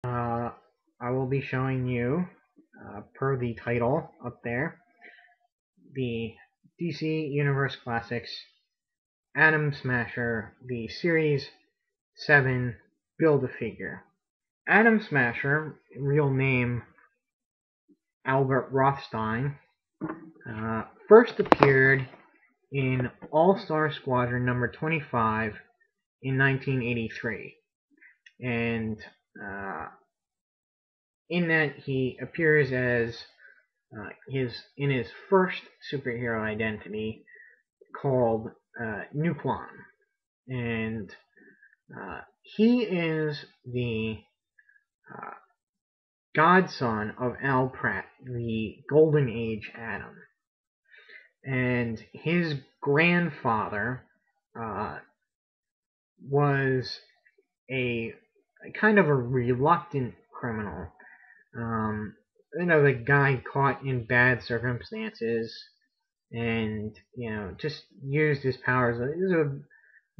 Uh, I will be showing you, per the title up there, the DC Universe Classics Atom Smasher, the Series 7 Build-A-Figure. Atom Smasher, real name Albert Rothstein, first appeared in All-Star Squadron number 25 in 1983. And in that he appears as in his first superhero identity called Nuklon, and he is the uh, godson of Al Pratt, the Golden Age Atom, and his grandfather was a kind of a reluctant criminal. The guy caught in bad circumstances and, just used his powers. He's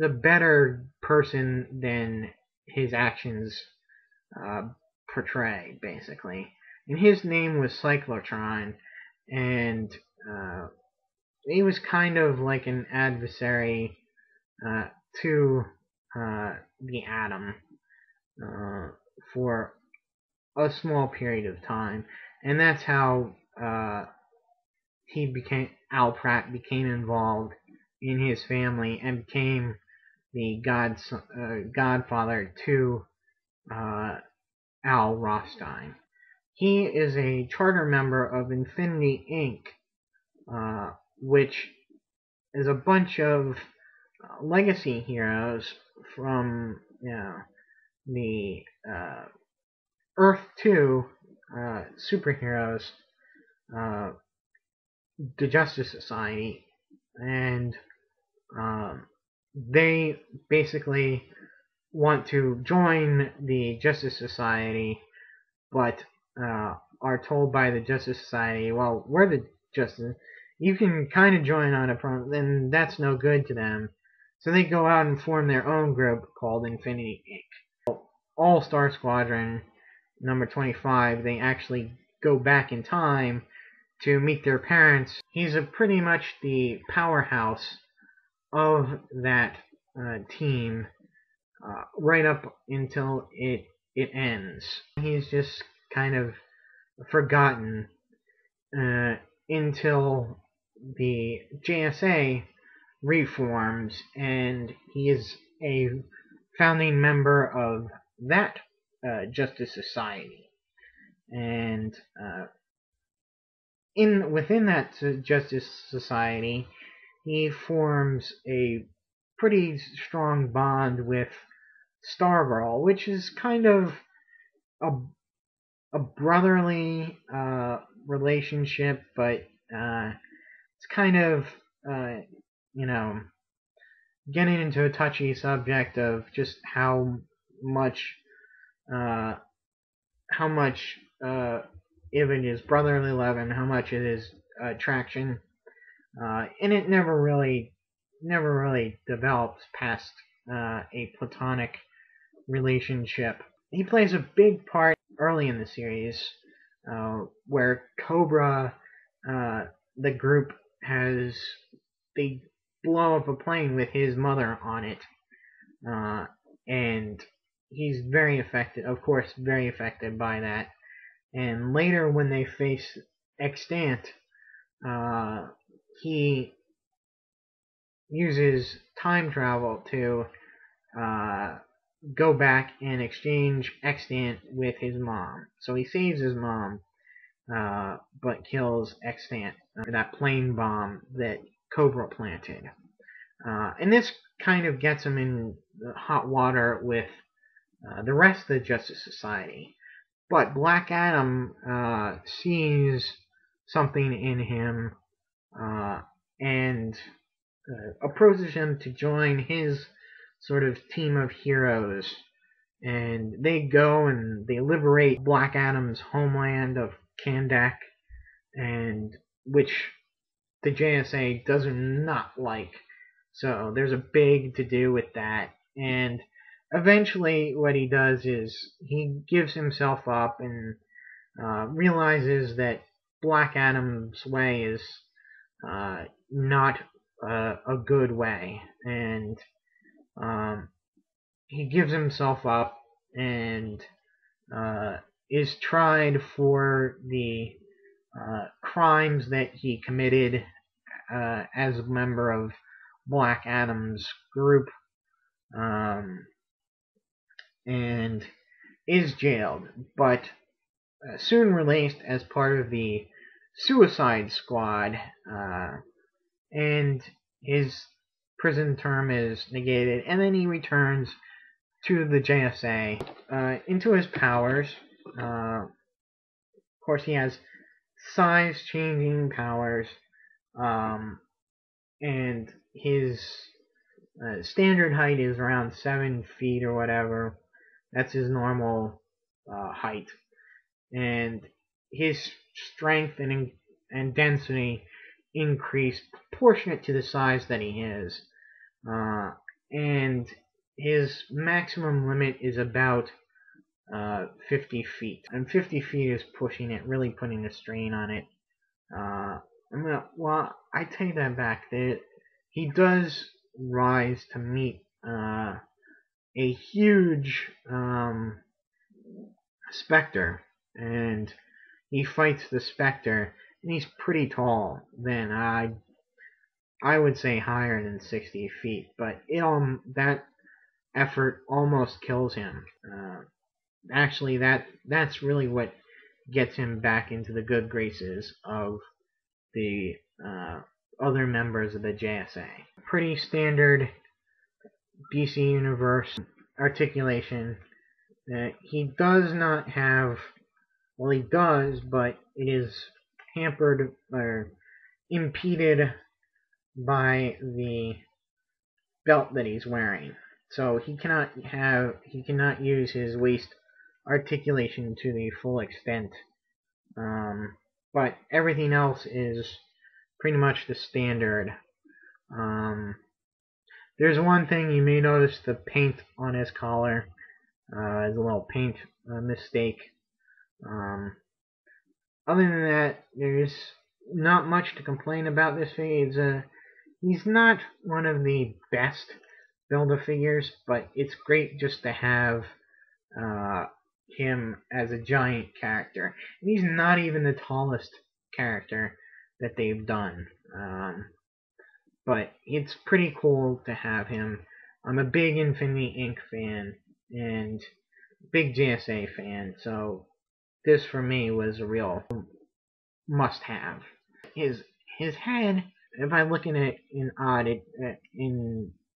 a better person than his actions portray, basically. And his name was Cyclotron, and he was kind of like an adversary to the Atom for a small period of time, and that's how Al Pratt became involved in his family and became the godfather to Al Rothstein. He is a charter member of Infinity Inc., which is a bunch of legacy heroes from the Earth 2 superheroes, the Justice Society, and they basically want to join the Justice Society, but are told by the Justice Society, well, we're the Justice, you can kind of join on a front, then that's no good to them. So they go out and form their own group called Infinity Inc. All-Star Squadron number 25, they actually go back in time to meet their parents. He's pretty much the powerhouse of that team right up until it ends. He's just kind of forgotten until the JSA reforms, and he is a founding member of that Justice Society. And within that Justice Society, he forms a pretty strong bond with Stargirl, which is kind of a brotherly relationship, but it's kind of getting into a touchy subject of just how much it is brotherly love and how much it is attraction, and it never really develops past a platonic relationship. He plays a big part early in the series, where Cobra, the group, they blow up a plane with his mother on it, and he's very affected, of course, very affected by that. And later, when they face Extant, he uses time travel to go back and exchange Extant with his mom. So he saves his mom, but kills Extant, that plane bomb that Cobra planted. And this kind of gets him in hot water with the rest of the Justice Society. But Black Adam sees something in him and approaches him to join his sort of team of heroes. And they go and they liberate Black Adam's homeland of Kandak, and which the JSA does not like. So there's a big to do with that. And eventually what he does is he gives himself up and realizes that Black Adam's way is not a good way, and he gives himself up and is tried for the crimes that he committed as a member of Black Adam's group, and is jailed, but soon released as part of the Suicide Squad, and his prison term is negated, and then he returns to the JSA. Into his powers, of course, he has size-changing powers, and his standard height is around 7 feet or whatever. That's his normal height. And his strength and density increase proportionate to the size that he is. And his maximum limit is about 50 feet. And 50 feet is pushing it, really putting a strain on it. Well, I take that back. He does rise to meet a huge Spectre, and he fights the Spectre, and he's pretty tall. Then I would say higher than 60 feet, but that effort almost kills him. Actually, that's really what gets him back into the good graces of the other members of the JSA. Pretty standard DC Universe articulation. He does not have, well, he does, but it is hampered or impeded by the belt that he's wearing. So he cannot use his waist articulation to the full extent. But everything else is pretty much the standard. There's one thing you may notice: the paint on his collar is a little paint mistake. Other than that, there's not much to complain about this figure. He's not one of the best Build-A-Figures, but it's great just to have him as a giant character. And he's not even the tallest character that they've done. But it's pretty cool to have him. I'm a big Infinity Inc. fan and big JSA fan, so this for me was a real must-have. His head, if I look at it in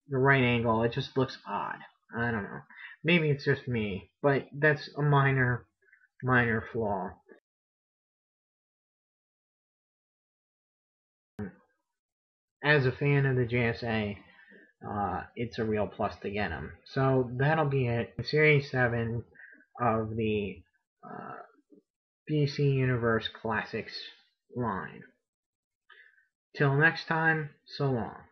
the right angle, it just looks odd. I don't know. Maybe it's just me, but that's a minor flaw. As a fan of the JSA, it's a real plus to get him. So that'll be it. Series 7 of the DC Universe Classics line. Till next time, so long.